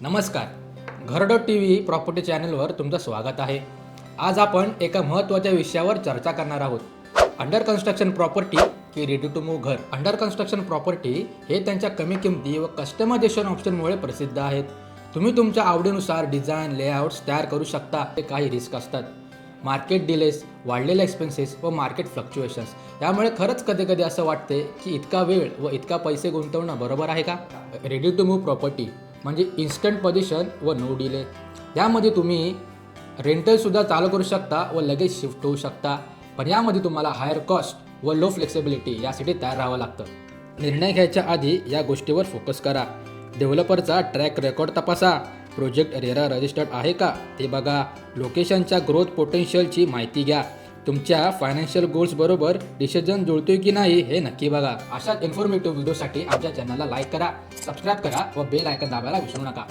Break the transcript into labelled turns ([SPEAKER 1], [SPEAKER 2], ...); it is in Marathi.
[SPEAKER 1] नमस्कार. घर.टीव्ही प्रॉपर्टी चॅनलवर तुमचं स्वागत आहे. आज आपण एका महत्त्वाच्या विषयावर चर्चा करणार आहोत. अंडर कन्स्ट्रक्शन प्रॉपर्टी की रेडी टू मूव्ह घर. अंडर कन्स्ट्रक्शन प्रॉपर्टी हे त्यांच्या कमी किमती व कस्टमायझेशन ऑप्शनमुळे प्रसिद्ध आहेत. तुम्ही तुमच्या आवडीनुसार डिझाईन लेआउट्स तयार करू शकता. ते काही रिस्क असतात, मार्केट डिलेस, वाढलेले एक्सपेन्सेस व मार्केट फ्लक्च्युएशन्स. यामुळे खरंच कधी कधी असं वाटते की इतका वेळ व इतका पैसे गुंतवणं बरोबर आहे का? रेडी टू मूव्ह प्रॉपर्टी म्हणजे इन्स्टंट पोझिशन व नो डिले. यामध्ये तुम्ही रेंटलसुद्धा चालू करू शकता व लगेच शिफ्ट होऊ शकता. पण यामध्ये तुम्हाला हायर कॉस्ट व लो फ्लेक्सिबिलिटी यासाठी तयार राहावं लागतं. निर्णय घ्यायच्या आधी या गोष्टीवर फोकस करा. डेव्हलपरचा ट्रॅक रेकॉर्ड तपासा. प्रोजेक्ट रेरा रजिस्टर्ड आहे का ते बघा. लोकेशनच्या ग्रोथ पोटेन्शियलची माहिती घ्या. तुमच्या फायनान्शियल गोल्स बरोबर डिसिजन जुळतोय की नाही हे नक्की बघा. अशाच इन्फॉर्मेटिव्ह व्हिडिओसाठी आमच्या चॅनलला लाईक करा, सबस्क्राईब करा व बेल आयकॉन दाबायला विसरू नका.